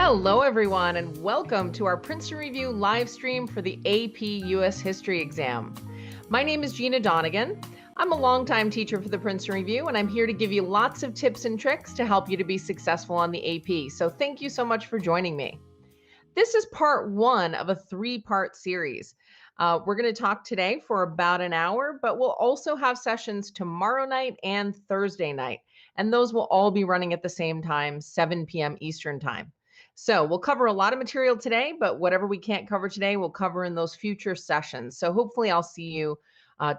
Hello, everyone, and welcome to our Princeton Review live stream for the AP US History exam. My name is Gina Donegan. I'm a longtime teacher for the Princeton Review, and I'm here to give you lots of tips and tricks to help you to be successful on the AP. So thank you so much for joining me. This is part one of a three-part series. We're going to talk today for about an hour, but we'll also have sessions tomorrow night and Thursday night. And those will all be running at the same time, 7 p.m. Eastern Time. So we'll cover a lot of material today, but whatever we can't cover today, we'll cover in those future sessions. So hopefully I'll see you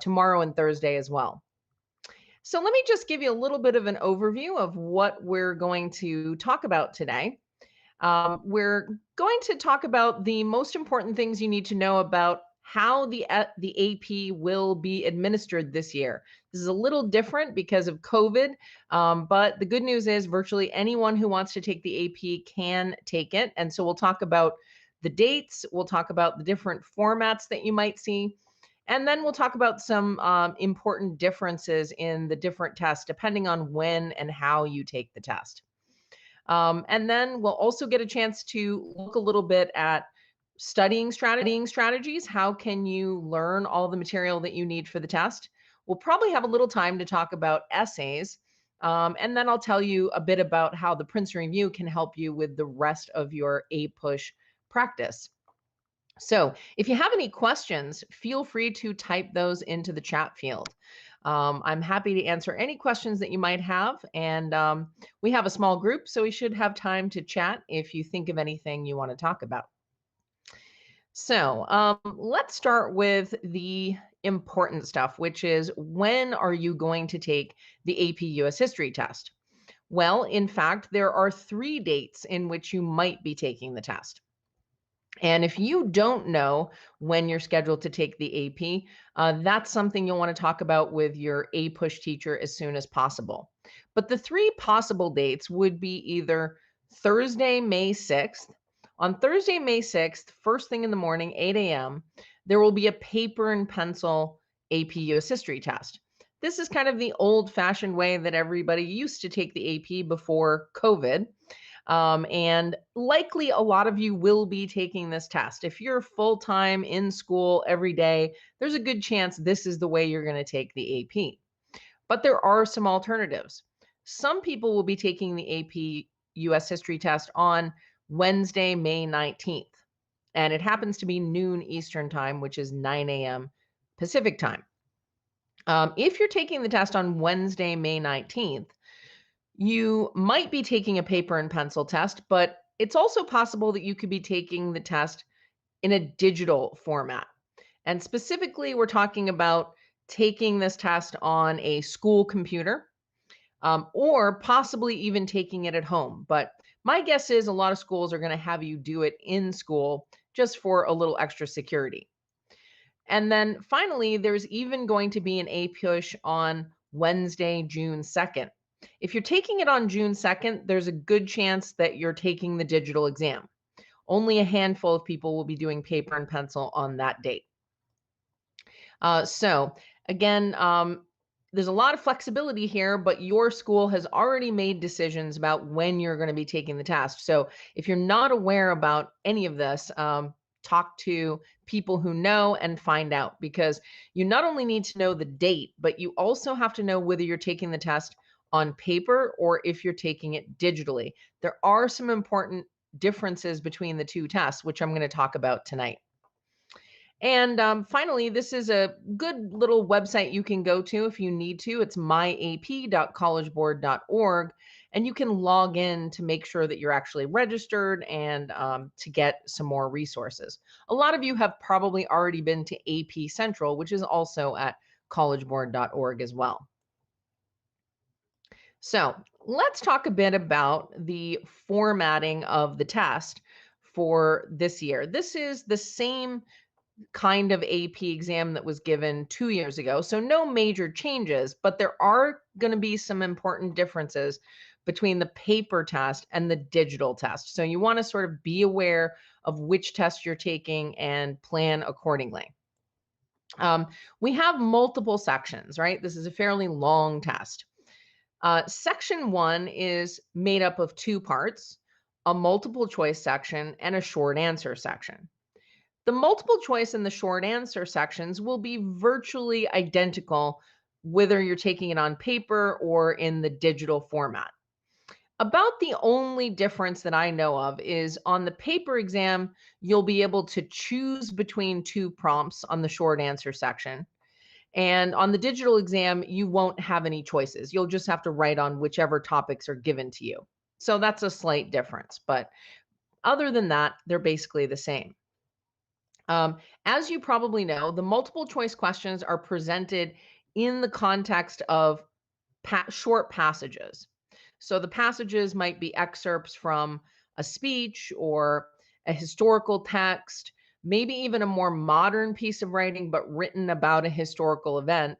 tomorrow and Thursday as well. So let me just give you a little bit of an overview of what we're going to talk about today. We're going to talk about the most important things you need to know about how the AP will be administered this year. This is a little different because of COVID, but the good news is virtually anyone who wants to take the AP can take it. And so we'll talk about the dates, we'll talk about the different formats that you might see, and then we'll talk about some important differences in the different tests depending on when and how you take the test. And then we'll also get a chance to look a little bit at studying strategies. How can you learn all the material that you need for the test? We'll probably have a little time to talk about essays. And then I'll tell you a bit about how the Princeton Review can help you with the rest of your A-push practice. So if you have any questions, feel free to type those into the chat field. I'm happy to answer any questions that you might have. And we have a small group, so we should have time to chat if you think of anything you want to talk about. So let's start with the important stuff, which is when are you going to take the AP US History test? Well, in fact, there are 3 dates in which you might be taking the test. And if you don't know when you're scheduled to take the AP, that's something you'll want to talk about with your A-push teacher as soon as possible. But the 3 possible dates would be either Thursday, May 6th. On Thursday, May 6th, first thing in the morning, 8 a.m., there will be a paper and pencil AP US History test. This is kind of the old-fashioned way that everybody used to take the AP before COVID. And likely a lot of you will be taking this test. If you're full-time in school every day, there's a good chance this is the way you're going to take the AP. But there are some alternatives. Some people will be taking the AP US History test on Wednesday, May 19th. And it happens to be noon Eastern Time, which is 9 a.m. Pacific Time. If you're taking the test on Wednesday, May 19th, you might be taking a paper and pencil test, but it's also possible that you could be taking the test in a digital format. And specifically, we're talking about taking this test on a school computer or possibly even taking it at home. But my guess is a lot of schools are going to have you do it in school just for a little extra security. And then finally, there's even going to be an A-push on Wednesday, June 2nd. If you're taking it on June 2nd, there's a good chance that you're taking the digital exam. Only a handful of people will be doing paper and pencil on that date. So again, there's a lot of flexibility here, but your school has already made decisions about when you're going to be taking the test. So if you're not aware about any of this, talk to people who know and find out, because you not only need to know the date, but you also have to know whether you're taking the test on paper or if you're taking it digitally. There are some important differences between the 2 tests, which I'm going to talk about tonight. And finally, this is a good little website you can go to if you need to. It's myap.collegeboard.org, and you can log in to make sure that you're actually registered and to get some more resources. A lot of you have probably already been to AP Central, which is also at collegeboard.org as well. So let's talk a bit about the formatting of the test for this year. This is the same kind of AP exam that was given 2 years ago. So no major changes, but there are going to be some important differences between the paper test and the digital test. So you want to sort of be aware of which test you're taking and plan accordingly. We have multiple sections, right? This is a fairly long test. Section 1 is made up of 2 parts. a multiple choice section, and a short answer section. The multiple choice and the short answer sections will be virtually identical whether you're taking it on paper or in the digital format. About the only difference that I know of is on the paper exam, you'll be able to choose between two prompts on the short answer section. And on the digital exam, you won't have any choices. You'll just have to write on whichever topics are given to you. So that's a slight difference. But other than that, they're basically the same. As you probably know, the multiple choice questions are presented in the context of short passages. So the passages might be excerpts from a speech or a historical text, maybe even a more modern piece of writing, but written about a historical event.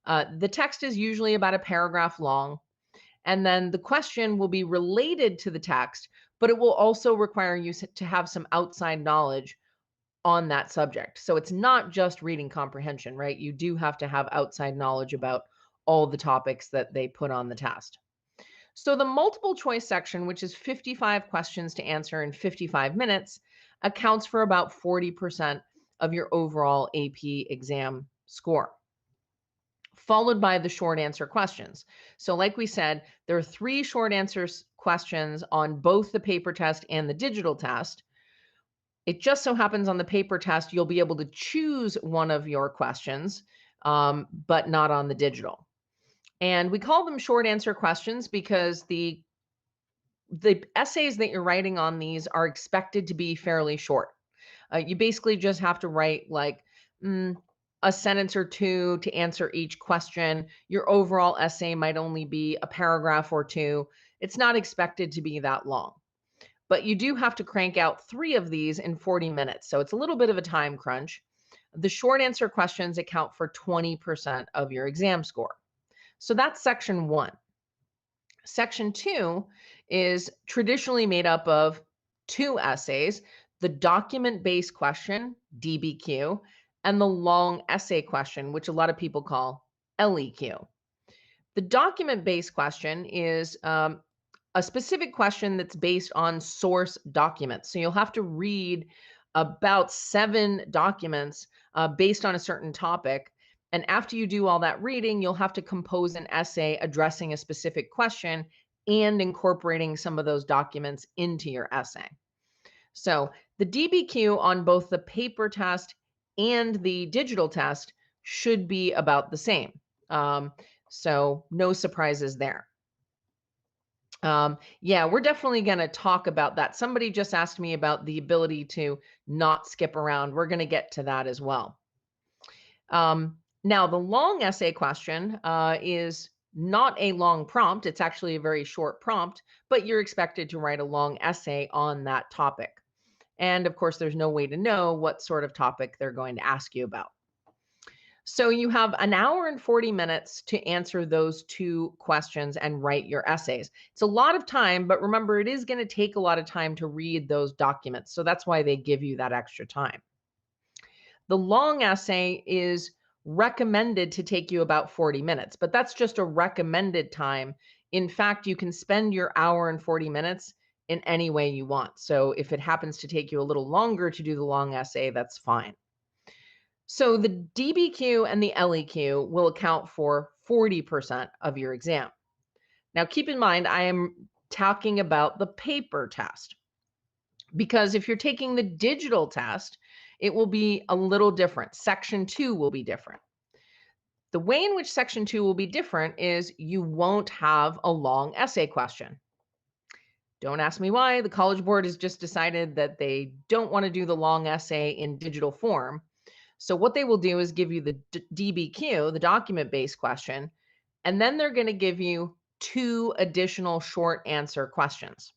The text is usually about a paragraph long, and then the question will be related to the text, but it will also require you to have some outside knowledge on that subject. So it's not just reading comprehension, right? You do have to have outside knowledge about all the topics that they put on the test. So the multiple choice section, which is 55 questions to answer in 55 minutes, accounts for about 40% of your overall AP exam score, followed by the short answer questions. So like we said, there are 3 short answers questions on both the paper test and the digital test. It just so happens on the paper test, you'll be able to choose one of your questions, but not on the digital. And we call them short answer questions because the essays that you're writing on these are expected to be fairly short. You basically just have to write like a sentence or two to answer each question. Your overall essay might only be a paragraph or two. It's not expected to be that long. But you do have to crank out 3 of these in 40 minutes. So it's a little bit of a time crunch. The short answer questions account for 20% of your exam score. So that's section 1. Section 2 is traditionally made up of 2 essays, the document-based question, DBQ, and the long essay question, which a lot of people call LEQ. The document-based question is a specific question that's based on source documents. So you'll have to read about 7 documents based on a certain topic. And after you do all that reading, you'll have to compose an essay addressing a specific question and incorporating some of those documents into your essay. So the DBQ on both the paper test and the digital test should be about the same. So no surprises there. Yeah, we're definitely going to talk about that. Somebody just asked me about the ability to not skip around. We're going to get to that as well. Now, the long essay question is not a long prompt. It's actually a very short prompt, but you're expected to write a long essay on that topic. And of course, there's no way to know what sort of topic they're going to ask you about. So you have an hour and 40 minutes to answer those 2 questions and write your essays. It's a lot of time, but remember, it is going to take a lot of time to read those documents. So that's why they give you that extra time. The long essay is recommended to take you about 40 minutes, but that's just a recommended time. In fact, you can spend your hour and 40 minutes in any way you want. So if it happens to take you a little longer to do the long essay, that's fine. So the DBQ and the LEQ will account for 40% of your exam. Now, keep in mind, I am talking about the paper test, because if you're taking the digital test, it will be a little different. Section 2 will be different. The way in which section 2 will be different is you won't have a long essay question. Don't ask me why. The College Board has just decided that they don't want to do the long essay in digital form. So what they will do is give you the DBQ, the document-based question, and then they're going to give you 2 additional short answer questions.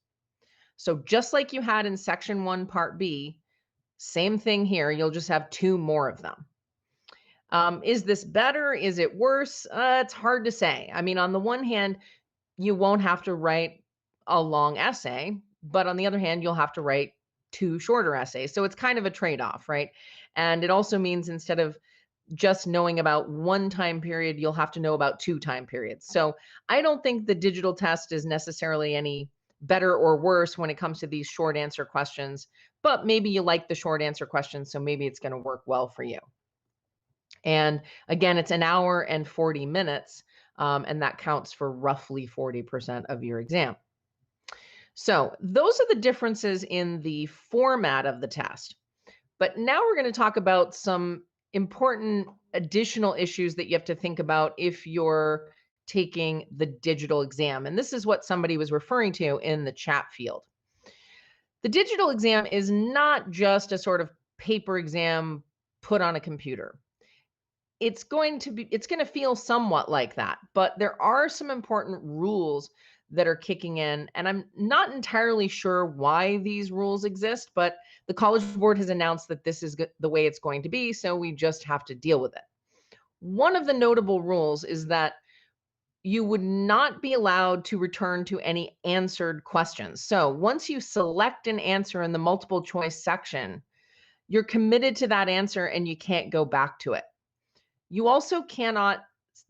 So just like you had in section 1, part B, same thing here. You'll just have 2 more of them. Is this better? Is it worse? It's hard to say. I mean, on the one hand, you won't have to write a long essay, but on the other hand, you'll have to write 2 shorter essays. So it's kind of a trade-off, right? And it also means instead of just knowing about 1 time period, you'll have to know about 2 time periods. So I don't think the digital test is necessarily any better or worse when it comes to these short answer questions, but maybe you like the short answer questions, so maybe it's going to work well for you. And again, it's an hour and 40 minutes, and that counts for roughly 40% of your exam. So those are the differences in the format of the test. But now we're going to talk about some important additional issues that you have to think about if you're taking the digital exam. And this is what somebody was referring to in the chat field. The digital exam is not just a sort of paper exam put on a computer. It's going to feel somewhat like that, but there are some important rules that are kicking in, and I'm not entirely sure why these rules exist, but the College Board has announced that this is the way it's going to be, so we just have to deal with it. One of the notable rules is that you would not be allowed to return to any answered questions. So once you select an answer in the multiple choice section, you're committed to that answer and you can't go back to it. You also cannot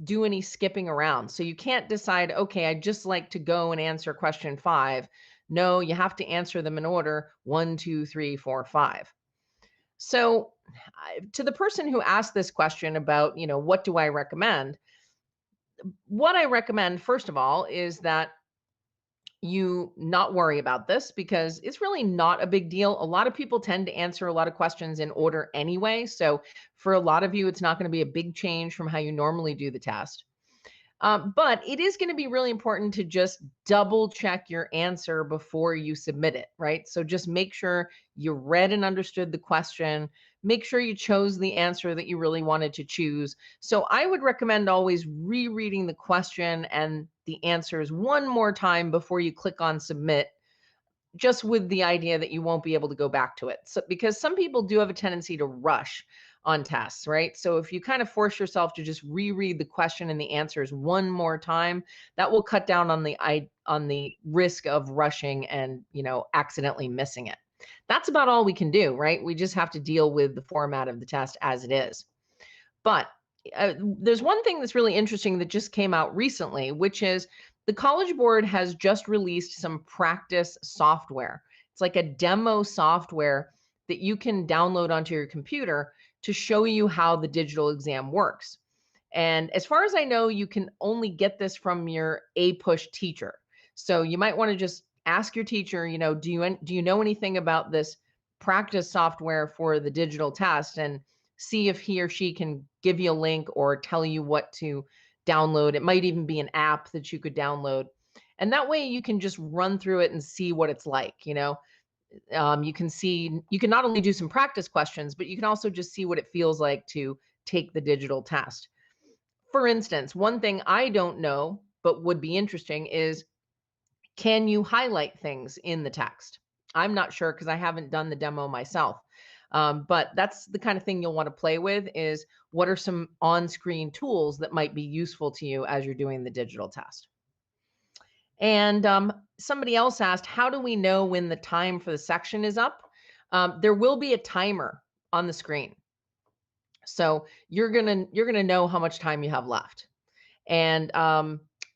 do any skipping around. So you can't decide, okay, I'd just like to go and answer question 5. No, you have to answer them in order 1, 2, 3, 4, 5. So to the person who asked this question about, what do I recommend? What I recommend, first of all, is that you not worry about this because it's really not a big deal. A lot of people tend to answer a lot of questions in order anyway. So for a lot of you, it's not going to be a big change from how you normally do the test. But it is going to be really important to just double check your answer before you submit it, right? So just make sure you read and understood the question. Make sure you chose the answer that you really wanted to choose. So I would recommend always rereading the question and the answers one more time before you click on submit, just with the idea that you won't be able to go back to it. So because some people do have a tendency to rush on tests, right? So if you kind of force yourself to just reread the question and the answers one more time, that will cut down on the risk of rushing and, accidentally missing it. That's about all we can do, right? We just have to deal with the format of the test as it is. But there's one thing that's really interesting that just came out recently, which is the College Board has just released some practice software. It's like a demo software that you can download onto your computer to show you how the digital exam works. And as far as I know, you can only get this from your APUSH teacher. So you might want to just ask your teacher, do you know anything about this practice software for the digital test, and see if he or she can give you a link or tell you what to download. It might even be an app that you could download. And that way you can just run through it and see what it's like. You can not only do some practice questions, but you can also just see what it feels like to take the digital test. For instance, one thing I don't know, but would be interesting is, can you highlight things in the text? I'm not sure because I haven't done the demo myself. But that's the kind of thing you'll want to play with, is what are some on-screen tools that might be useful to you as you're doing the digital test. And somebody else asked, how do we know when the time for the section is up? There will be a timer on the screen. So you're gonna know how much time you have left. And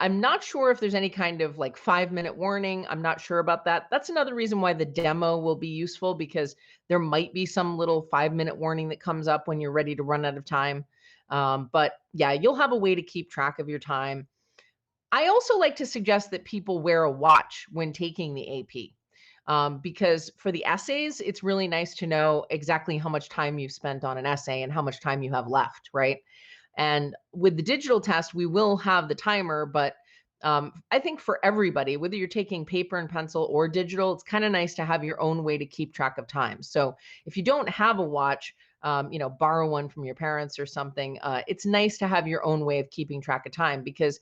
I'm not sure if there's any kind of like 5-minute warning. I'm not sure about that. That's another reason why the demo will be useful, because there might be some little 5-minute warning that comes up when you're ready to run out of time. But yeah, you'll have a way to keep track of your time. I also like to suggest that people wear a watch when taking the AP. Because for the essays, it's really nice to know exactly how much time you've spent on an essay and how much time you have left, right? And with the digital test, we will have the timer, but I think for everybody, whether you're taking paper and pencil or digital, it's kind of nice to have your own way to keep track of time. So if you don't have a watch, borrow one from your parents or something. It's nice to have your own way of keeping track of time, because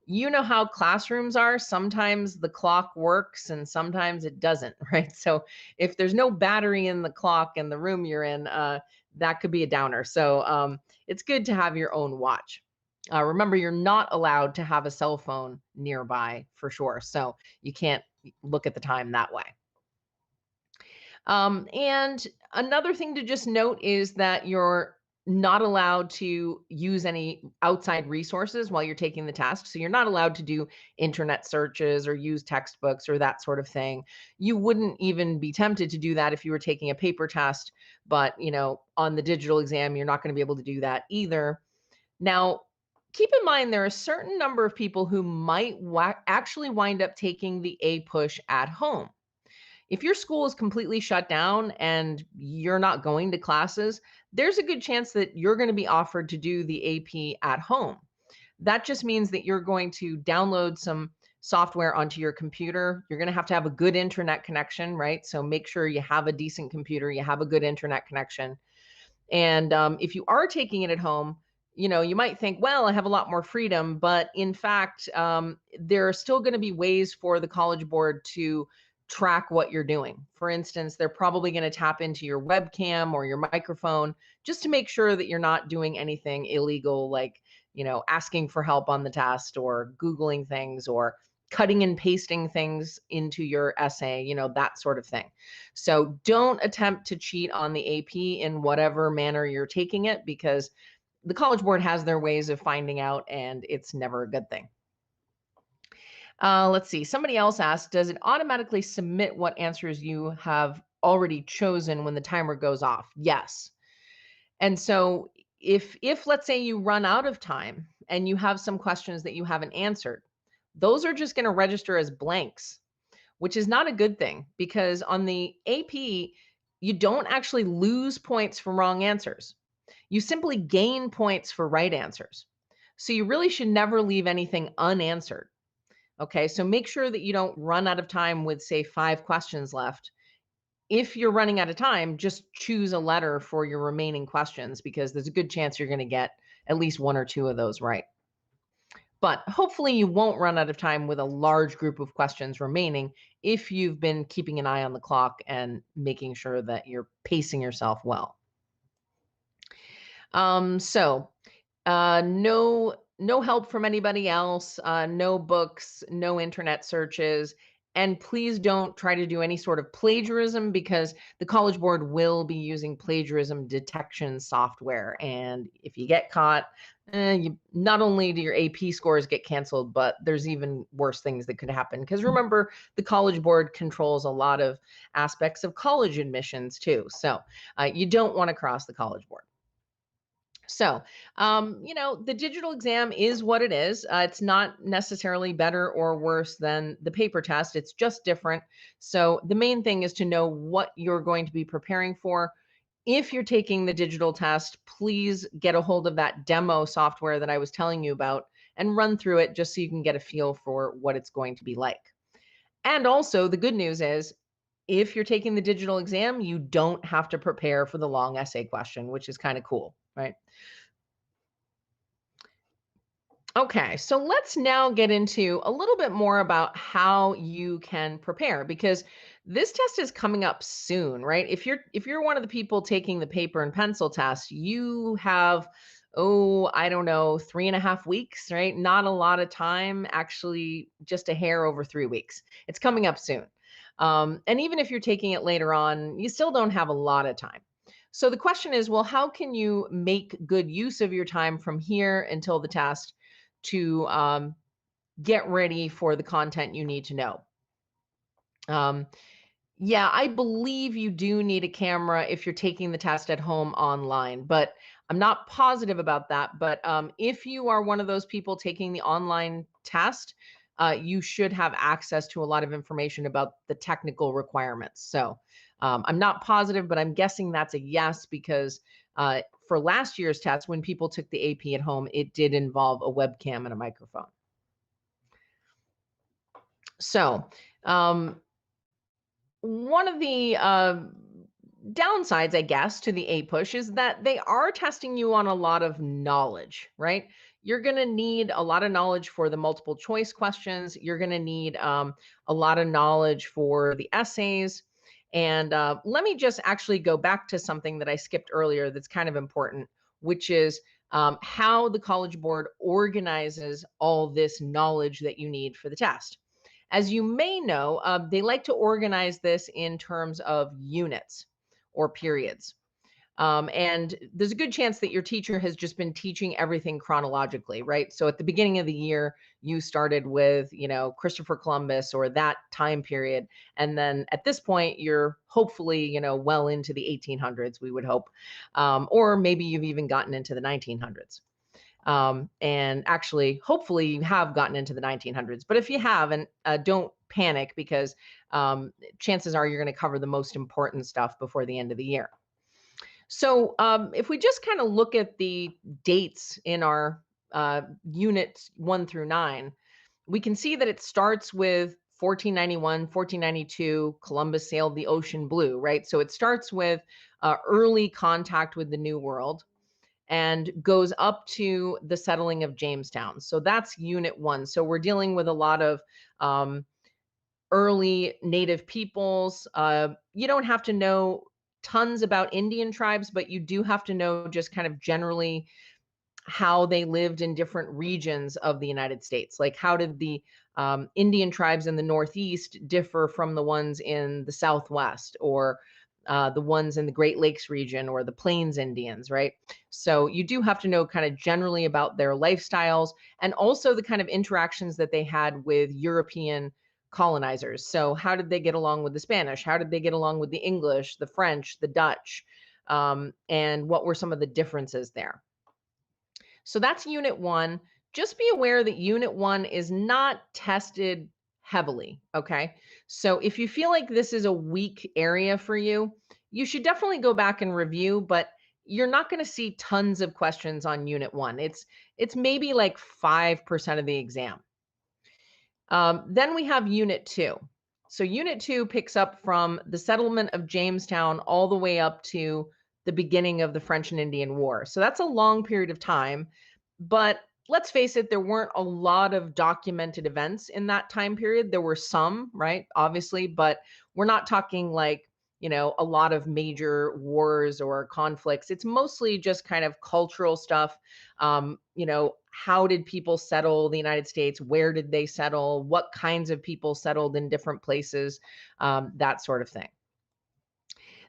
you know how classrooms are. Sometimes the clock works and sometimes it doesn't, right? So if there's no battery in the clock in the room you're in, that could be a downer. So it's good to have your own watch. Remember, you're not allowed to have a cell phone nearby for sure. So you can't look at the time that way. And another thing to just note is that your not allowed to use any outside resources while you're taking the test. So you're not allowed to do internet searches or use textbooks or that sort of thing. You wouldn't even be tempted to do that if you were taking a paper test, but on the digital exam, you're not going to be able to do that either. Now, keep in mind there are a certain number of people who might actually wind up taking the APUSH at home. If your school is completely shut down and you're not going to classes, there's a good chance that you're going to be offered to do the AP at home. That just means that you're going to download some software onto your computer. You're going to have a good internet connection, right? So make sure you have a decent computer, you have a good internet connection. And if you are taking it at home, you might think, well, I have a lot more freedom. But in fact, there are still going to be ways for the College Board to track what you're doing. For instance, they're probably going to tap into your webcam or your microphone just to make sure that you're not doing anything illegal, like, asking for help on the test or Googling things or cutting and pasting things into your essay, that sort of thing. So don't attempt to cheat on the AP in whatever manner you're taking it, because the College Board has their ways of finding out, and it's never a good thing. Let's see. Somebody else asked, does it automatically submit what answers you have already chosen when the timer goes off? Yes. And so if let's say you run out of time and you have some questions that you haven't answered, those are just going to register as blanks, which is not a good thing, because on the AP, you don't actually lose points for wrong answers. You simply gain points for right answers. So you really should never leave anything unanswered. Okay, so make sure that you don't run out of time with, say, 5 questions left. If you're running out of time, just choose a letter for your remaining questions, because there's a good chance you're going to get at least 1 or 2 of those right. But hopefully you won't run out of time with a large group of questions remaining if you've been keeping an eye on the clock and making sure that you're pacing yourself well. No help from anybody else, no books, no internet searches. And please don't try to do any sort of plagiarism, because the College Board will be using plagiarism detection software. And if you get caught, not only do your AP scores get canceled, but there's even worse things that could happen. Because remember, the College Board controls a lot of aspects of college admissions too. So you don't want to cross the College Board. So, the digital exam is what it is. It's not necessarily better or worse than the paper test. It's just different. So the main thing is to know what you're going to be preparing for. If you're taking the digital test, please get a hold of that demo software that I was telling you about and run through it just so you can get a feel for what it's going to be like. And also, the good news is, if you're taking the digital exam, you don't have to prepare for the long essay question, which is kind of cool, right? Okay, so let's now get into a little bit more about how you can prepare, because this test is coming up soon, right? If you're one of the people taking the paper and pencil test, you have, I don't know, 3.5 weeks, right? Not a lot of time, actually, just a hair over 3 weeks. It's coming up soon. And even if you're taking it later on, you still don't have a lot of time. So the question is, well, how can you make good use of your time from here until the test to get ready for the content you need to know? Yeah, I believe you do need a camera if you're taking the test at home online, but I'm not positive about that. But if you are one of those people taking the online test, you should have access to a lot of information about the technical requirements. So I'm not positive, but I'm guessing that's a yes, because for last year's test, when people took the AP at home, it did involve a webcam and a microphone. So one of the downsides, I guess, to the APUSH is that they are testing you on a lot of knowledge, right? You're going to need a lot of knowledge for the multiple choice questions. You're going to need a lot of knowledge for the essays. And let me just actually go back to something that I skipped earlier that's kind of important, which is how the College Board organizes all this knowledge that you need for the test. As you may know, they like to organize this in terms of units or periods. And there's a good chance that your teacher has just been teaching everything chronologically, right? So at the beginning of the year, you started with, Christopher Columbus or that time period. And then at this point, you're hopefully, well into the 1800s, we would hope. Or maybe you've even gotten into the 1900s. And actually, hopefully, you have gotten into the 1900s. But if you haven't, don't panic because chances are you're going to cover the most important stuff before the end of the year. So if we just kind of look at the dates in our units 1 through 9, we can see that it starts with 1491, 1492, Columbus sailed the ocean blue, right? So it starts with early contact with the New World and goes up to the settling of Jamestown. So that's unit 1. So we're dealing with a lot of early native peoples. You don't have to know tons about Indian tribes, but you do have to know just kind of generally how they lived in different regions of the United States. Like, how did the Indian tribes in the Northeast differ from the ones in the Southwest, or the ones in the Great Lakes region, or the Plains Indians, right? So you do have to know kind of generally about their lifestyles and also the kind of interactions that they had with European colonizers. So how did they get along with the Spanish? How did they get along with the English, the French, the Dutch? And what were some of the differences there? So that's unit 1. Just be aware that unit 1 is not tested heavily. Okay. So if you feel like this is a weak area for you, you should definitely go back and review, but you're not going to see tons of questions on unit 1. It's maybe like 5% of the exam. Then we have unit 2. So unit 2 picks up from the settlement of Jamestown all the way up to the beginning of the French and Indian War. So that's a long period of time. But let's face it, there weren't a lot of documented events in that time period. There were some, right? Obviously, but we're not talking like, a lot of major wars or conflicts. It's mostly just kind of cultural stuff. How did people settle the United States? Where did they settle? What kinds of people settled in different places? That sort of thing.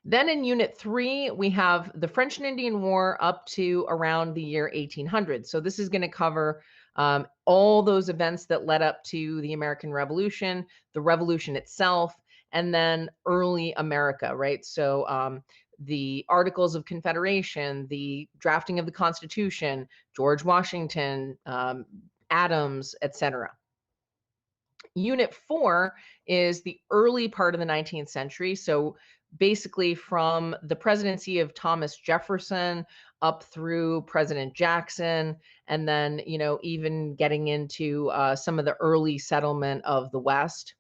Then in Unit 3, we have the French and Indian War up to around the year 1800. So this is going to cover all those events that led up to the American Revolution, the Revolution itself, and then early America, right? So the Articles of Confederation, the drafting of the Constitution, George Washington, Adams, etc. Unit 4 is the early part of the 19th century. So basically from the presidency of Thomas Jefferson up through President Jackson, and then, even getting into some of the early settlement of the West.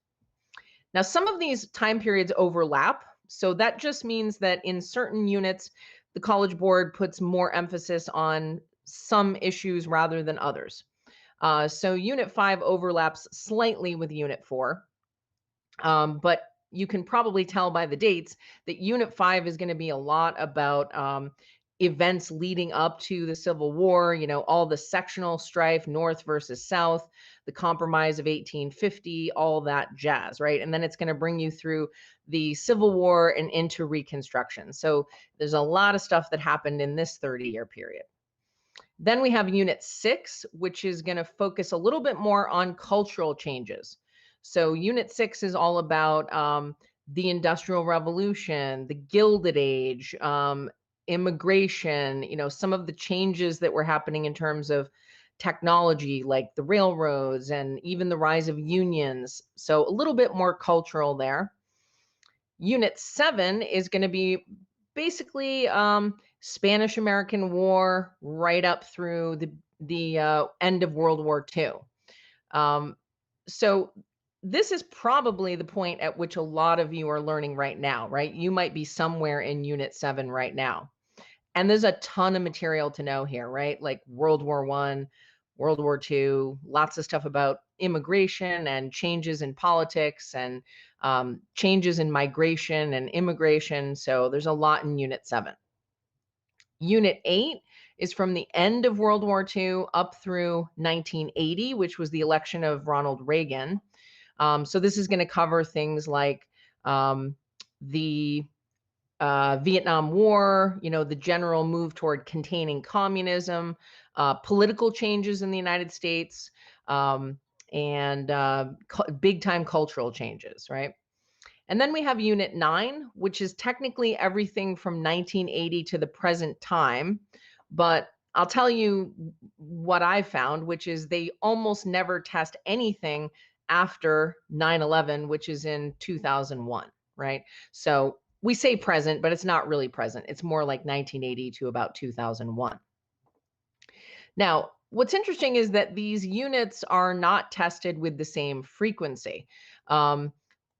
Now, some of these time periods overlap. So that just means that in certain units, the College Board puts more emphasis on some issues rather than others. So Unit 5 overlaps slightly with Unit 4, but you can probably tell by the dates that Unit 5 is going to be a lot about events leading up to the Civil War, all the sectional strife, North versus South, the Compromise of 1850, all that jazz, right? And then it's going to bring you through the Civil War and into Reconstruction. So there's a lot of stuff that happened in this 30-year period. Then we have Unit 6, which is going to focus a little bit more on cultural changes. So Unit 6 is all about the Industrial Revolution, the Gilded Age, immigration, some of the changes that were happening in terms of technology, like the railroads and even the rise of unions. So a little bit more cultural there. Unit 7 is going to be basically Spanish American War right up through the end of World War II. So this is probably the point at which a lot of you are learning right now, right? You might be somewhere in Unit 7 right now. And there's a ton of material to know here, right? Like World War I, World War II, lots of stuff about immigration and changes in politics and changes in migration and immigration. So there's a lot in Unit 7. Unit 8 is from the end of World War II up through 1980, which was the election of Ronald Reagan. So this is going to cover things like the Vietnam War, the general move toward containing communism, political changes in the United States, and big time cultural changes, right? And then we have Unit 9, which is technically everything from 1980 to the present time. But I'll tell you what I found, which is they almost never test anything after 9/11, which is in 2001, right? So we say present, but it's not really present. It's more like 1980 to about 2001. Now, what's interesting is that these units are not tested with the same frequency. Um,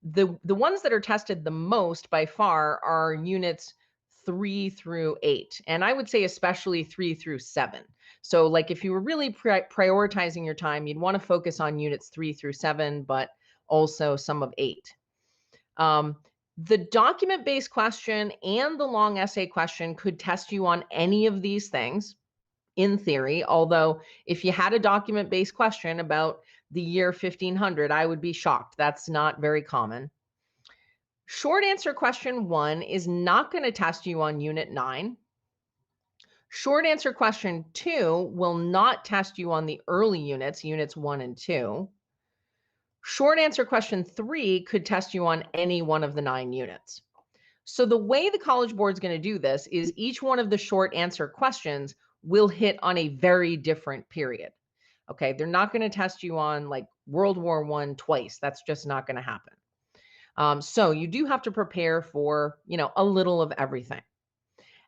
the ones that are tested the most by far are units 3 through 8, and I would say especially 3 through 7. So, like if you were really prioritizing your time, you'd want to focus on units 3 through 7, but also some of 8. Um, the document based question and the long essay question could test you on any of these things in theory, although if you had a document based question about the year 1500, I would be shocked. That's not very common. Short answer question 1 is not going to test you on Unit 9. Short answer question 2 will not test you on the early units, units 1 and 2. Short answer question 3 could test you on any one of the 9 units. So the way the College Board is going to do this is each one of the short answer questions will hit on a very different period. Okay, they're not going to test you on like World War I twice. That's just not going to happen. So you do have to prepare for, a little of everything.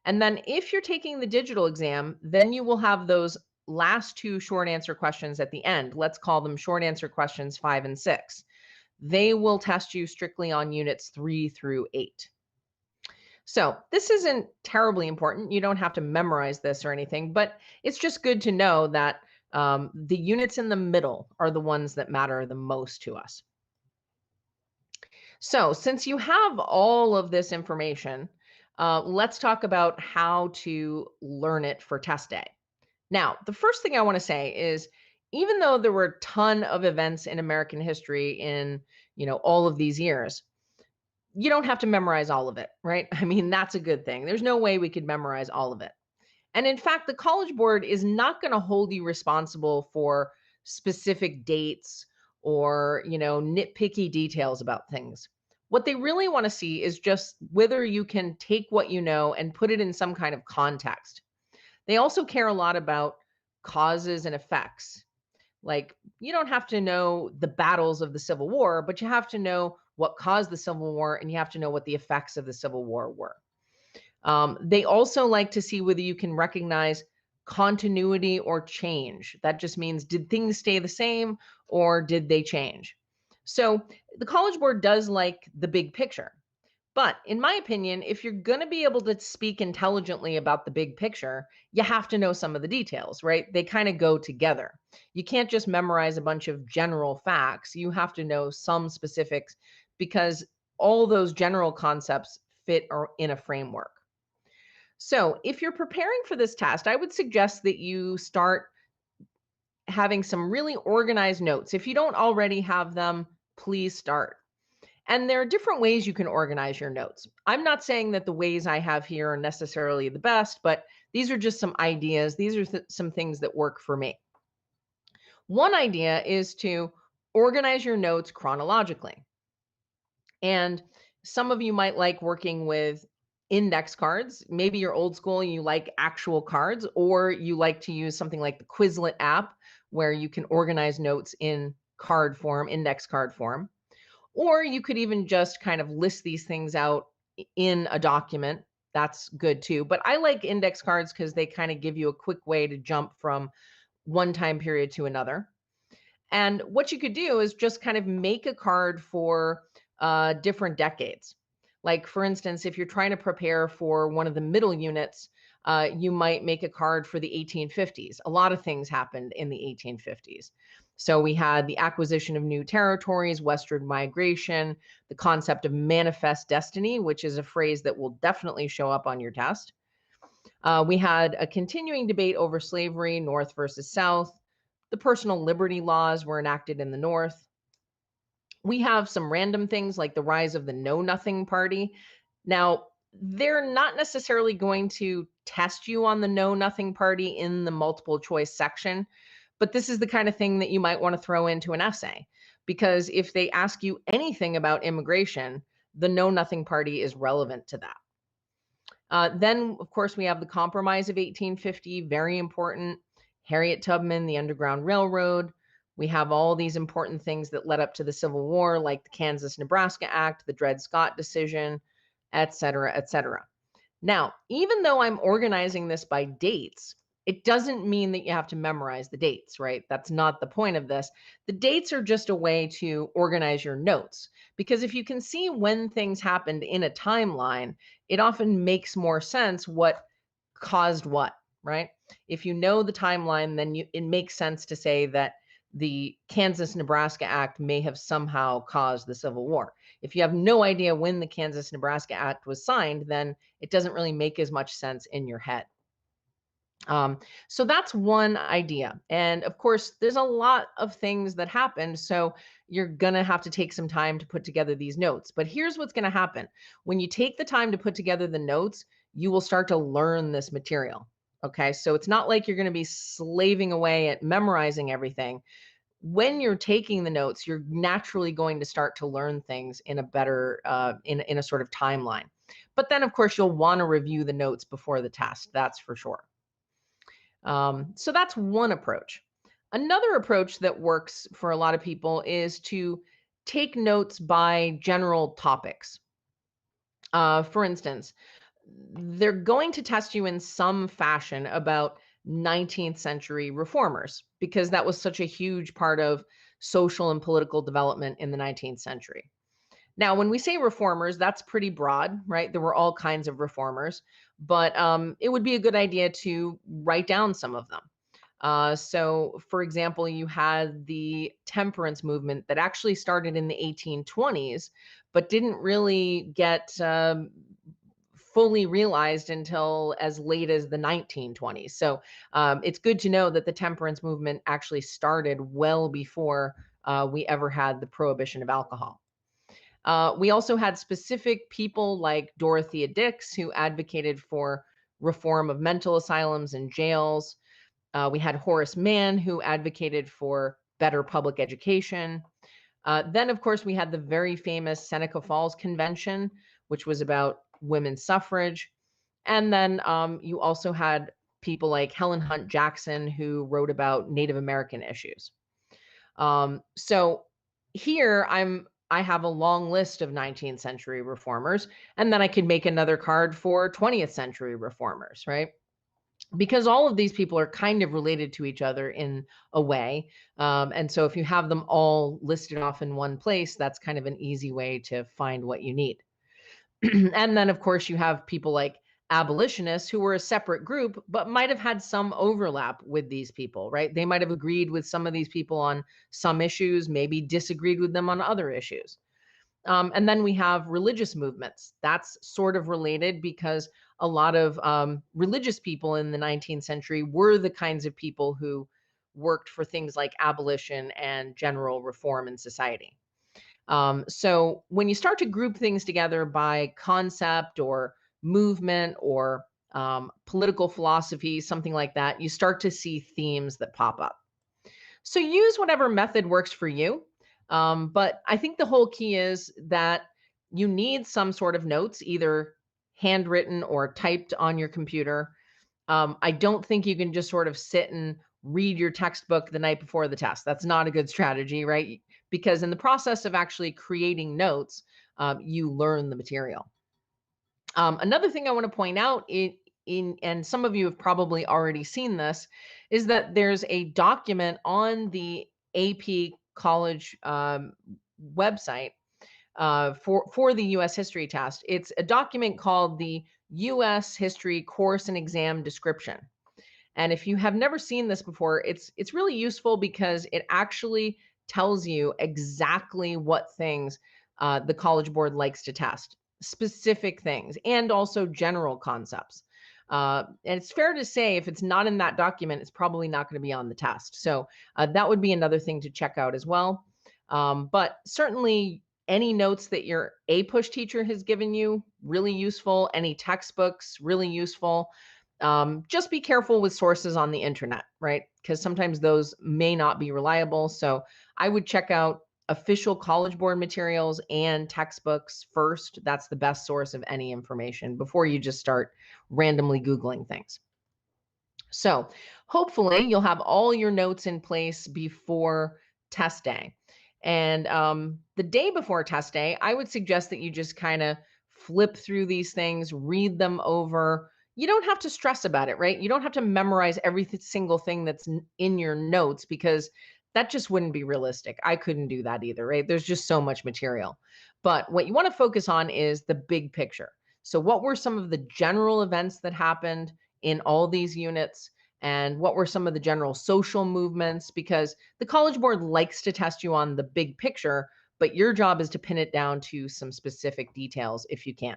And then if you're taking the digital exam, then you will have those last 2 short answer questions at the end. Let's call them short answer questions 5 and 6. They will test you strictly on units 3 through 8. So this isn't terribly important. You don't have to memorize this or anything, but it's just good to know that the units in the middle are the ones that matter the most to us. So since you have all of this information, let's talk about how to learn it for test day. Now, the first thing I want to say is, even though there were a ton of events in American history in, all of these years, you don't have to memorize all of it, right? I mean, that's a good thing. There's no way we could memorize all of it. And in fact, the College Board is not going to hold you responsible for specific dates or, nitpicky details about things. What they really want to see is just whether you can take what you know and put it in some kind of context. They also care a lot about causes and effects. Like, you don't have to know the battles of the Civil War, but you have to know what caused the Civil War and you have to know what the effects of the Civil War were. They also like to see whether you can recognize continuity or change. That just means, did things stay the same or did they change? So the College Board does like the big picture. But in my opinion, if you're going to be able to speak intelligently about the big picture, you have to know some of the details, right? They kind of go together. You can't just memorize a bunch of general facts. You have to know some specifics because all those general concepts fit in a framework. So, if you're preparing for this test, I would suggest that you start having some really organized notes. If you don't already have them, please start. And there are different ways you can organize your notes. I'm not saying that the ways I have here are necessarily the best, but these are just some ideas. These are some things that work for me. One idea is to organize your notes chronologically. And some of you might like working with index cards. Maybe you're old school and you like actual cards, or you like to use something like the Quizlet app where you can organize notes in card form, index card form. Or you could even just kind of list these things out in a document. That's good too. But I like index cards because they kind of give you a quick way to jump from one time period to another. And what you could do is just kind of make a card for different decades. Like, for instance, if you're trying to prepare for one of the middle units, you might make a card for the 1850s. A lot of things happened in the 1850s. So we had the acquisition of new territories, westward migration, the concept of manifest destiny, which is a phrase that will definitely show up on your test. We had a continuing debate over slavery, North versus South. The personal liberty laws were enacted in the North. We have some random things like the rise of the Know Nothing Party. Now, They're not necessarily going to test you on the know nothing party in the multiple choice section, but this is the kind of thing that you might want to throw into an essay. Because if they ask you anything about immigration, the know nothing party is relevant to that. Then, of course, we have the Compromise of 1850, very important. Harriet Tubman, the Underground Railroad. We have all these important things that led up to the Civil War, like the Kansas-Nebraska Act, the Dred Scott decision, et cetera, et cetera. Now, even though I'm organizing this by dates, it doesn't mean that you have to memorize the dates, right? That's not the point of this. The dates are just a way to organize your notes, because if you can see when things happened in a timeline, it often makes more sense what caused what, right? If you know the timeline, then it makes sense to say that the Kansas-Nebraska Act may have somehow caused the Civil War. If you have no idea when the Kansas-Nebraska Act was signed, then it doesn't really make as much sense in your head. So that's one idea. And of course, there's a lot of things that happened. So you're going to have to take some time to put together these notes. But here's what's going to happen. When you take the time to put together the notes, you will start to learn this material. Okay. So it's not like you're going to be slaving away at memorizing everything. When you're taking the notes, you're naturally going to start to learn things in a better, in a sort of timeline. But then, of course, you'll want to review the notes before the test. That's for sure. So that's one approach. Another approach that works for a lot of people is to take notes by general topics. For instance, they're going to test you in some fashion about 19th century reformers, because that was such a huge part of social and political development in the 19th century. Now, when we say reformers, that's pretty broad, right? There were all kinds of reformers, but it would be a good idea to write down some of them. So, for example, you had the temperance movement that actually started in the 1820s, but didn't really get fully realized until as late as the 1920s. So, it's good to know that the temperance movement actually started well before we ever had the prohibition of alcohol. We also had specific people like Dorothea Dix, who advocated for reform of mental asylums and jails. We had Horace Mann, who advocated for better public education. Then, of course, we had the very famous Seneca Falls Convention, which was about women's suffrage. And then you also had people like Helen Hunt Jackson, who wrote about Native American issues. So here I have a long list of 19th century reformers, and then I could make another card for 20th century reformers, right? Because all of these people are kind of related to each other in a way. And so if you have them all listed off in one place, that's kind of an easy way to find what you need. And then, of course, you have people like abolitionists who were a separate group, but might have had some overlap with these people, right? They might have agreed with some of these people on some issues, maybe disagreed with them on other issues. And then we have religious movements. That's sort of related because a lot of religious people in the 19th century were the kinds of people who worked for things like abolition and general reform in society. So when you start to group things together by concept or movement or political philosophy, something like that, you start to see themes that pop up. So use whatever method works for you. But I think the whole key is that you need some sort of notes, either handwritten or typed on your computer. I don't think you can just sort of sit and read your textbook the night before the test. That's not a good strategy, right? Because in the process of actually creating notes, you learn the material. Another thing I want to point out and some of you have probably already seen this, is that there's a document on the AP college website for the U.S. history test. It's a document called the U.S. History Course and Exam Description. And if you have never seen this before, it's really useful because it actually tells you exactly what things the College Board likes to test, specific things, and also general concepts. And it's fair to say if it's not in that document, it's probably not going to be on the test. So that would be another thing to check out as well. But certainly Any notes that your push teacher has given you, really useful. Any textbooks, really useful. Just be careful with sources on the internet, right? Because sometimes those may not be reliable. So I would check out official College Board materials and textbooks first. That's the best source of any information before you just start randomly Googling things. So hopefully you'll have all your notes in place before test day. And the day before test day, I would suggest that you just kind of flip through these things, read them over. You don't have to stress about it, right? You don't have to memorize every single thing that's in your notes because that just wouldn't be realistic. I couldn't do that either, right? There's just so much material. But what you want to focus on is the big picture. So, what were some of the general events that happened in all these units? And what were some of the general social movements? Because the College Board likes to test you on the big picture, but your job is to pin it down to some specific details if you can.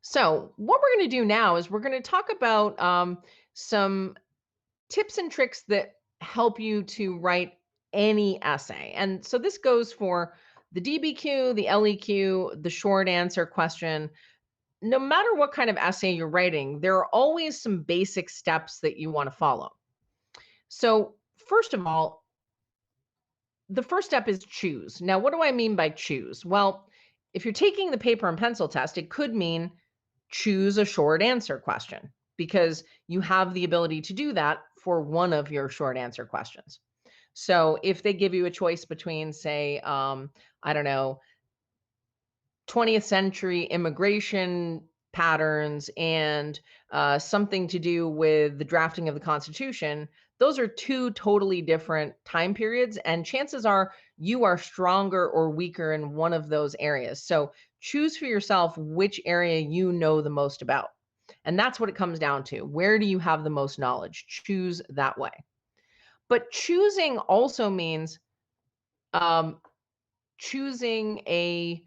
So, what we're going to do now is we're going to talk about some tips and tricks that help you to write any essay. And so, this goes for the DBQ, the LEQ, the short answer question. No matter what kind of essay you're writing, there are always some basic steps that you want to follow. So, first of all, the first step is choose. Now, what do I mean by choose? Well, if you're taking the paper and pencil test, it could mean choose a short answer question because you have the ability to do that for one of your short answer questions. So, if they give you a choice between, say, I don't know, 20th century immigration patterns and something to do with the drafting of the Constitution, those are two totally different time periods. And chances are you are stronger or weaker in one of those areas. So choose for yourself which area you know the most about. And that's what it comes down to. Where do you have the most knowledge? Choose that way. But choosing also means um, choosing a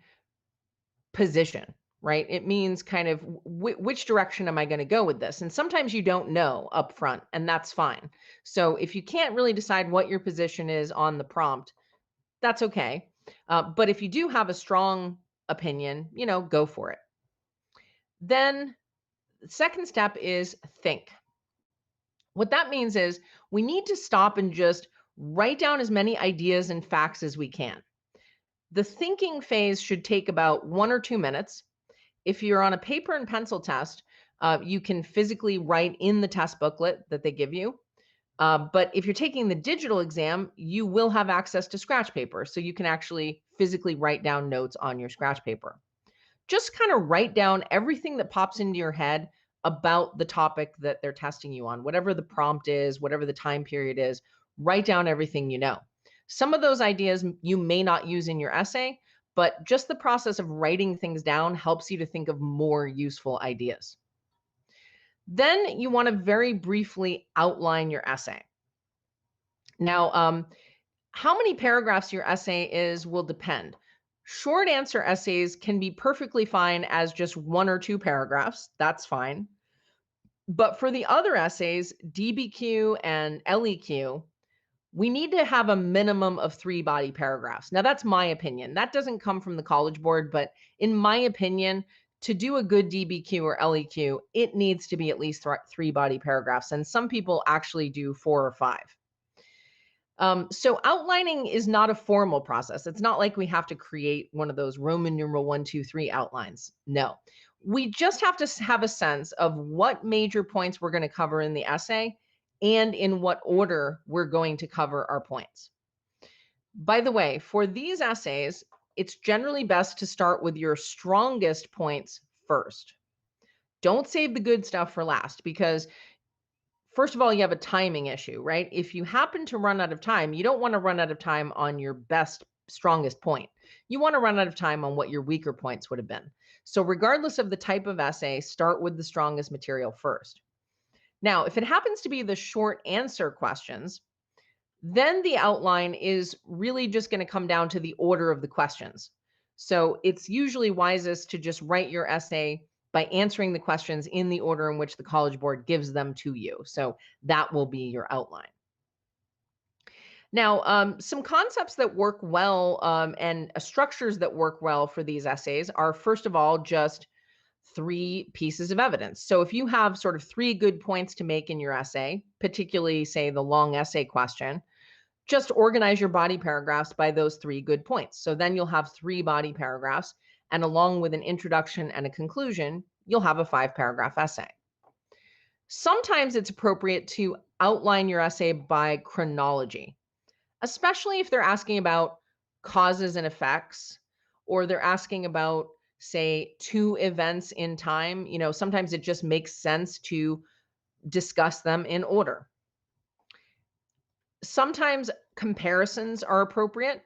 position, right? It means kind of which direction am I going to go with this? And sometimes you don't know up front, and that's fine. So if you can't really decide what your position is on the prompt, that's okay. But if you do have a strong opinion, go for it. Then the second step is think. What that means is we need to stop and just write down as many ideas and facts as we can. The thinking phase should take about 1 or 2 minutes. If you're on a paper and pencil test, you can physically write in the test booklet that they give you. But if you're taking the digital exam, you will have access to scratch paper. So you can actually physically write down notes on your scratch paper. Just kind of write down everything that pops into your head about the topic that they're testing you on, whatever the prompt is, whatever the time period is, write down everything you know. Some of those ideas you may not use in your essay, but just the process of writing things down helps you to think of more useful ideas. Then you want to very briefly outline your essay. Now, how many paragraphs your essay is will depend. Short answer essays can be perfectly fine as just 1 or 2 paragraphs. That's fine. But for the other essays, DBQ and LEQ, we need to have a minimum of 3 body paragraphs. Now, that's my opinion. That doesn't come from the College Board, but in my opinion, to do a good DBQ or LEQ, it needs to be at least 3 body paragraphs. And some people actually do 4 or 5. So outlining is not a formal process. It's not like we have to create one of those Roman numeral 1, 2, 3 outlines. No, we just have to have a sense of what major points we're going to cover in the essay and in what order we're going to cover our points. By the way, for these essays, it's generally best to start with your strongest points first. Don't save the good stuff for last because first of all, you have a timing issue, right? If you happen to run out of time, you don't want to run out of time on your best, strongest point. You want to run out of time on what your weaker points would have been. So regardless of the type of essay, start with the strongest material first. Now, if it happens to be the short answer questions, then the outline is really just going to come down to the order of the questions. So it's usually wisest to just write your essay by answering the questions in the order in which the College Board gives them to you. So that will be your outline. Now, some concepts that work well and structures that work well for these essays are, first of all, just three pieces of evidence. So if you have sort of three good points to make in your essay, particularly, say, the long essay question, just organize your body paragraphs by those three good points. So then you'll have three body paragraphs, and along with an introduction and a conclusion, you'll have a 5-paragraph essay. Sometimes it's appropriate to outline your essay by chronology, especially if they're asking about causes and effects, or they're asking about, say, two events in time. Sometimes it just makes sense to discuss them in order. Sometimes comparisons are appropriate.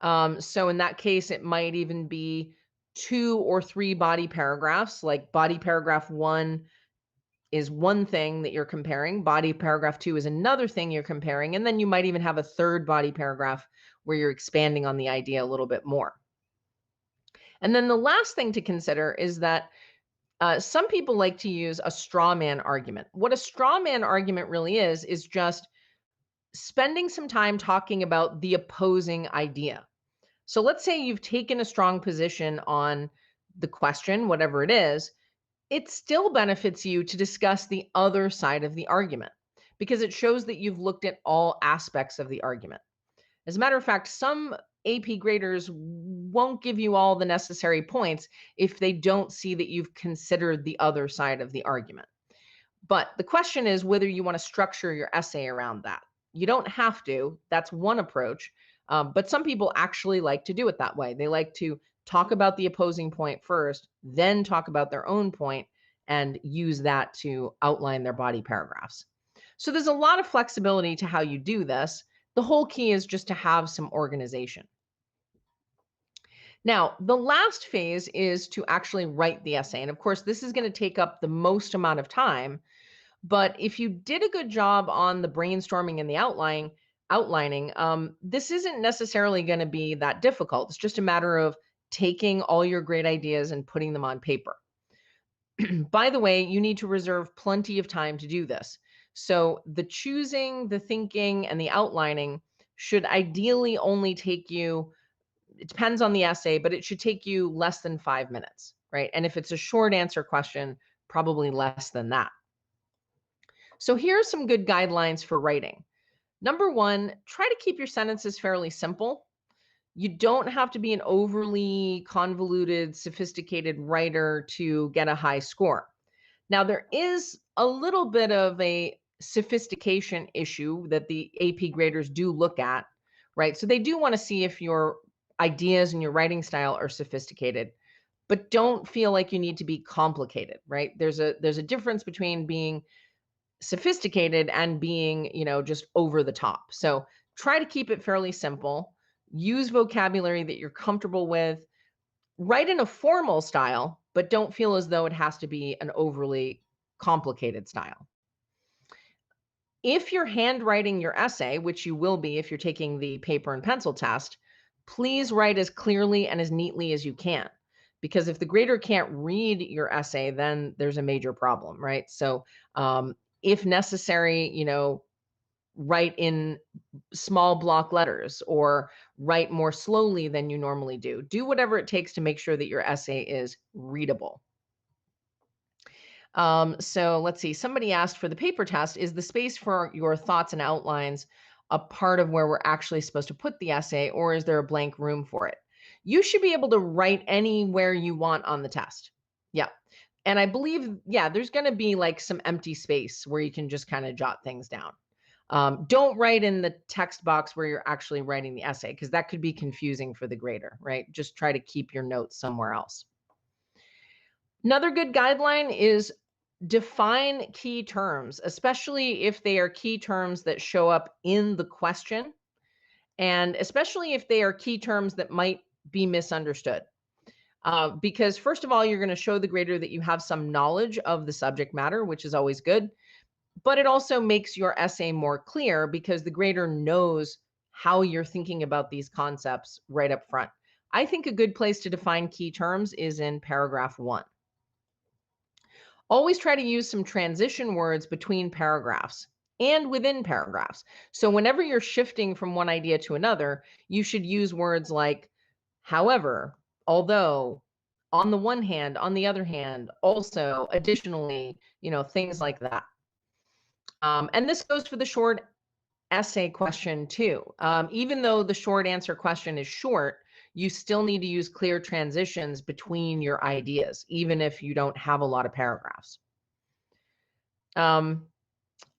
So in that case, it might even be two or three body paragraphs, like body paragraph 1 is one thing that you're comparing. Body paragraph 2 is another thing you're comparing. And then you might even have a third body paragraph where you're expanding on the idea a little bit more. And then the last thing to consider is that some people like to use a straw man argument. What a straw man argument really is just spending some time talking about the opposing idea. So let's say you've taken a strong position on the question, whatever it still benefits you to discuss the other side of the argument because it shows that you've looked at all aspects of the argument. As a matter of fact, some AP graders won't give you all the necessary points if they don't see that you've considered the other side of the argument. But the question is whether you want to structure your essay around that. You don't have to. That's one approach. But some people actually like to do it that way. They like to talk about the opposing point first, then talk about their own point and use that to outline their body paragraphs. So there's a lot of flexibility to how you do this. The whole key is just to have some organization. Now, the last phase is to actually write the essay. And of course, this is going to take up the most amount of time. But if you did a good job on the brainstorming and the outlining, this isn't necessarily going to be that difficult. It's just a matter of taking all your great ideas and putting them on paper. By the way, you need to reserve plenty of time to do this. So the choosing, the thinking, and the outlining should ideally only take you, it depends on the essay, but it should take you less than 5 minutes, right? And if it's a short answer question, probably less than that. So here are some good guidelines for writing. Number one, try to keep your sentences fairly simple. You don't have to be an overly convoluted, sophisticated writer to get a high score. Now, there is a little bit of a sophistication issue that the AP graders do look at, right? So they do want to see if your ideas and your writing style are sophisticated, but don't feel like you need to be complicated, right? There's a difference between being sophisticated and being, just over the top. So try to keep it fairly simple. Use vocabulary that you're comfortable with. Write in a formal style, but don't feel as though it has to be an overly complicated style. If you're handwriting your essay, which you will be if you're taking the paper and pencil test, please write as clearly and as neatly as you can. Because if the grader can't read your essay, then there's a major problem, right? So if necessary, write in small block letters or write more slowly than you normally do. Do whatever it takes to make sure that your essay is readable. So let's see. Somebody asked for the paper test, is the space for your thoughts and outlines a part of where we're actually supposed to put the essay, or is there a blank room for it? You should be able to write anywhere you want on the test. Yeah. And I believe, there's going to be like some empty space where you can just kind of jot things down. Don't write in the text box where you're actually writing the essay, because that could be confusing for the grader, right? Just try to keep your notes somewhere else. Another good guideline is define key terms, especially if they are key terms that show up in the question, and especially if they are key terms that might be misunderstood. Because first of all, you're going to show the grader that you have some knowledge of the subject matter, which is always good. But it also makes your essay more clear because the grader knows how you're thinking about these concepts right up front. I think a good place to define key terms is in paragraph 1. Always try to use some transition words between paragraphs. and within paragraphs. So whenever you're shifting from one idea to another, you should use words like however, although, on the one hand, on the other hand, also, additionally, things like that. And this goes for the short essay question too. Even though the short answer question is short, you still need to use clear transitions between your ideas, even if you don't have a lot of paragraphs.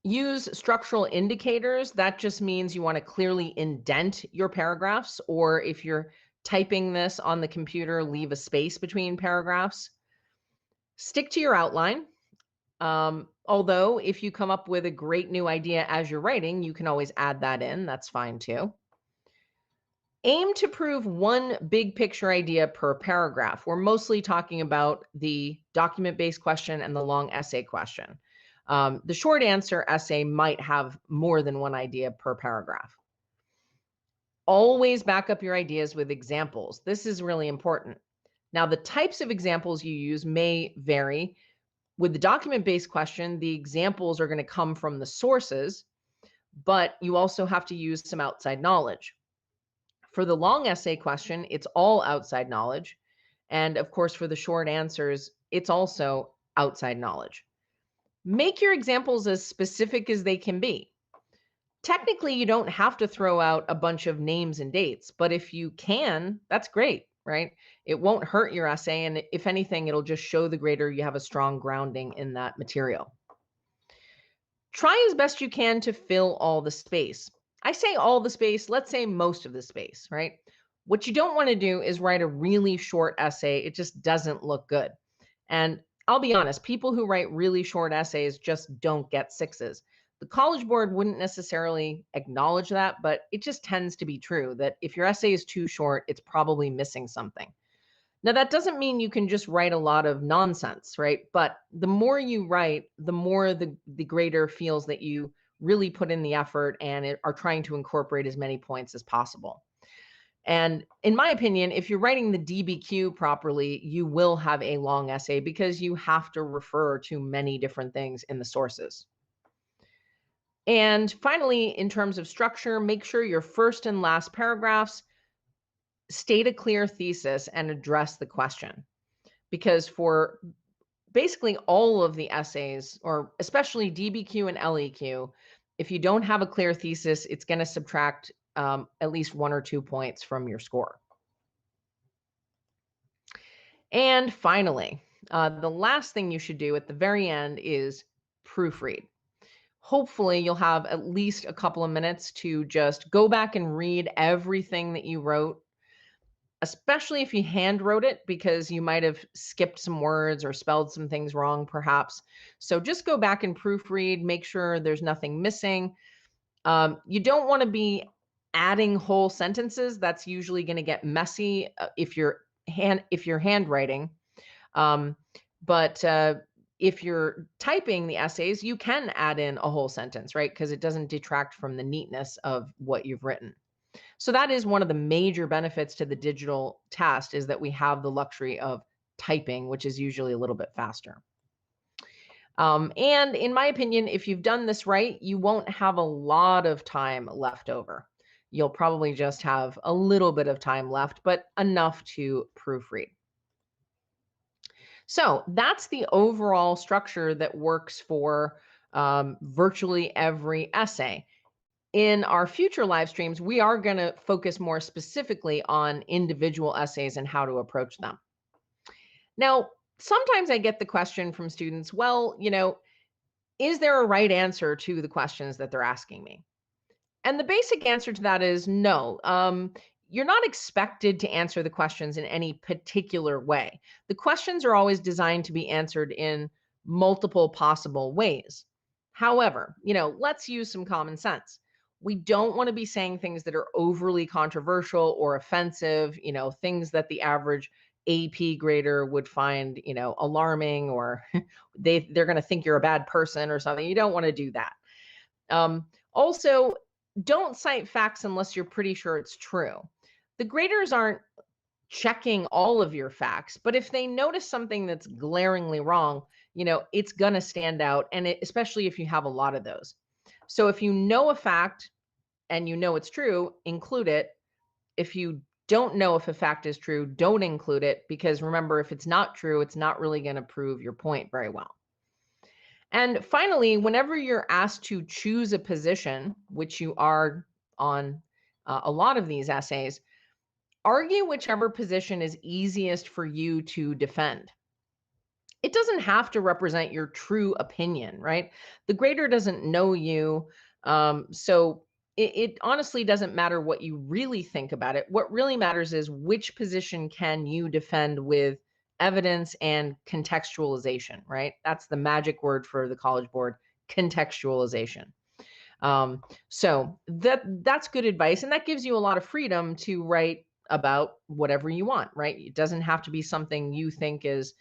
Use structural indicators. That just means you want to clearly indent your paragraphs, or if you're typing this on the computer, leave a space between paragraphs. Stick to your outline. Although if you come up with a great new idea as you're writing, you can always add that in. That's fine too. Aim to prove one big picture idea per paragraph. We're mostly talking about the document-based question and the long essay question. The short answer essay might have more than one idea per paragraph. Always back up your ideas with examples. This is really important. Now, the types of examples you use may vary. With the document-based question, the examples are going to come from the sources, but you also have to use some outside knowledge. For the long essay question, it's all outside knowledge. And of course, for the short answers, it's also outside knowledge. Make your examples as specific as they can be. Technically, you don't have to throw out a bunch of names and dates, but if you can, that's great, right? It won't hurt your essay. And if anything, it'll just show the grader you have a strong grounding in that material. Try as best you can to fill all the space. I say all the space, let's say most of the space, right? What you don't want to do is write a really short essay. It just doesn't look good. And I'll be honest, people who write really short essays just don't get sixes. The College Board wouldn't necessarily acknowledge that, but it just tends to be true that if your essay is too short, it's probably missing something. Now, that doesn't mean you can just write a lot of nonsense, right? But the more you write, the more the grader feels that you really put in the effort and are trying to incorporate as many points as possible. And in my opinion, if you're writing the DBQ properly, you will have a long essay because you have to refer to many different things in the sources. And finally, in terms of structure, make sure your first and last paragraphs state a clear thesis and address the question. Because for basically all of the essays, or especially DBQ and LEQ, if you don't have a clear thesis, it's going to subtract at least 1 or 2 points from your score. And finally, the last thing you should do at the very end is proofread. Hopefully, you'll have at least a couple of minutes to just go back and read everything that you wrote, especially if you hand wrote it, because you might have skipped some words or spelled some things wrong, perhaps. So just go back and proofread, make sure there's nothing missing. You don't want to be adding whole sentences. That's usually going to get messy if you're handwriting. But if you're typing the essays, you can add in a whole sentence, right? Because it doesn't detract from the neatness of what you've written. So that is one of the major benefits to the digital test, is that we have the luxury of typing, which is usually a little bit faster. And in my opinion, if you've done this right, you won't have a lot of time left over. You'll probably just have a little bit of time left, but enough to proofread. So that's the overall structure that works for virtually every essay. In our future live streams, we are going to focus more specifically on individual essays and how to approach them. Now, sometimes I get the question from students, well, is there a right answer to the questions that they're asking me? And the basic answer to that is no. You're not expected to answer the questions in any particular way. The questions are always designed to be answered in multiple possible ways. However, let's use some common sense. We don't want to be saying things that are overly controversial or offensive, things that the average AP grader would find, alarming, or they're going to think you're a bad person or something. You don't want to do that. Also, don't cite facts unless you're pretty sure it's true. The graders aren't checking all of your facts, but if they notice something that's glaringly wrong, it's going to stand out, and especially if you have a lot of those. So if you know a fact and you know it's true, include it. If you don't know if a fact is true, don't include it, because remember, if it's not true, it's not really going to prove your point very well. And finally, whenever you're asked to choose a position, which you are on a lot of these essays, argue whichever position is easiest for you to defend. It doesn't have to represent your true opinion, right? The grader doesn't know you. So it honestly doesn't matter what you really think about it. What really matters is which position can you defend with evidence and contextualization, right? That's the magic word for the College Board, contextualization. So that's good advice, and that gives you a lot of freedom to write about whatever you want, right? It doesn't have to be something you think is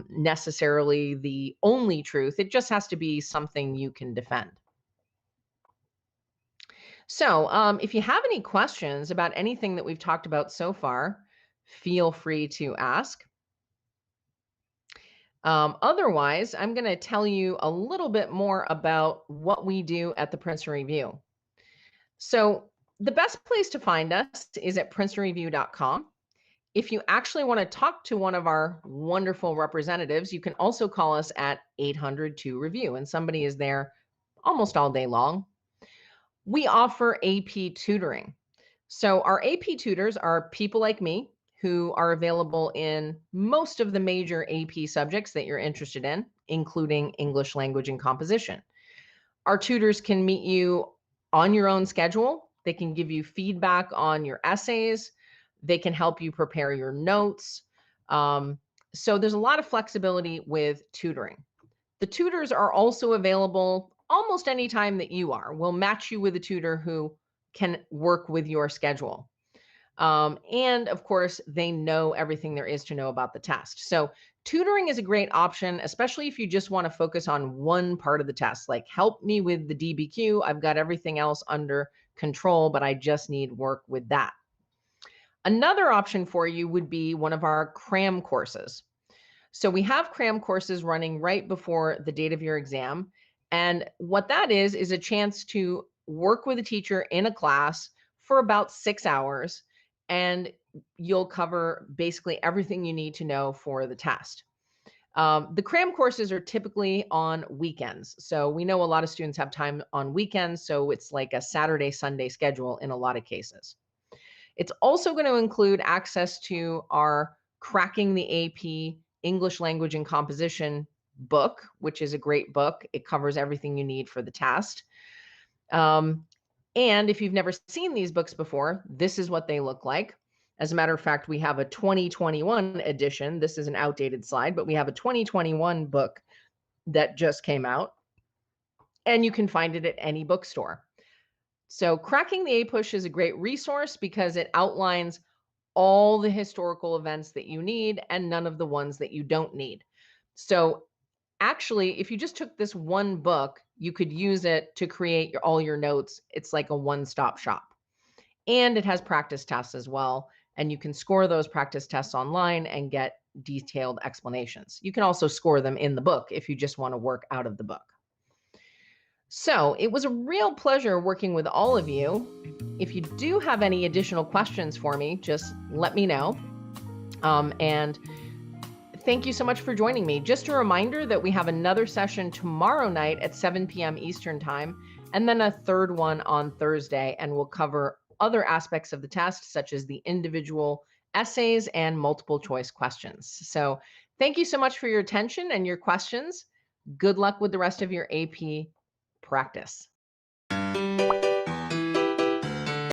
necessarily the only truth. It just has to be something you can defend. So if you have any questions about anything that we've talked about so far, feel free to ask. Otherwise, I'm going to tell you a little bit more about what we do at the Princeton Review. So the best place to find us is at princetonreview.com. If you actually want to talk to one of our wonderful representatives, you can also call us at 800-2-REVIEW, and somebody is there almost all day long. We offer AP tutoring. So our AP tutors are people like me who are available in most of the major AP subjects that you're interested in, including English language and composition. Our tutors can meet you on your own schedule. They can give you feedback on your essays. They can help you prepare your notes. So there's a lot of flexibility with tutoring. The tutors are also available almost any time that you are. We'll match you with a tutor who can work with your schedule. And of course, they know everything there is to know about the test. So tutoring is a great option, especially if you just want to focus on one part of the test, like help me with the DBQ. I've got everything else under control, but I just need work with that. Another option for you would be one of our cram courses. So we have cram courses running right before the date of your exam. And what that is a chance to work with a teacher in a class for about 6 hours, and you'll cover basically everything you need to know for the test. The cram courses are typically on weekends. So we know a lot of students have time on weekends, so it's like a Saturday, Sunday schedule in a lot of cases. It's also going to include access to our Cracking the AP English Language and Composition book, which is a great book. It covers everything you need for the test. And if you've never seen these books before, this is what they look like. As a matter of fact, we have a 2021 edition. This is an outdated slide, but we have a 2021 book that just came out, and you can find it at any bookstore. So Cracking the APUSH is a great resource because it outlines all the historical events that you need and none of the ones that you don't need. So actually, if you just took this one book, you could use it to create all your notes. It's like a one-stop shop. And it has practice tests as well. And you can score those practice tests online and get detailed explanations. You can also score them in the book if you just want to work out of the book. So it was a real pleasure working with all of you. If you do have any additional questions for me, just let me know. And thank you so much for joining me. Just a reminder that we have another session tomorrow night at 7 p.m. Eastern Time, and then a third one on Thursday, and we'll cover other aspects of the test, such as the individual essays and multiple choice questions. So thank you so much for your attention and your questions. Good luck with the rest of your AP practice.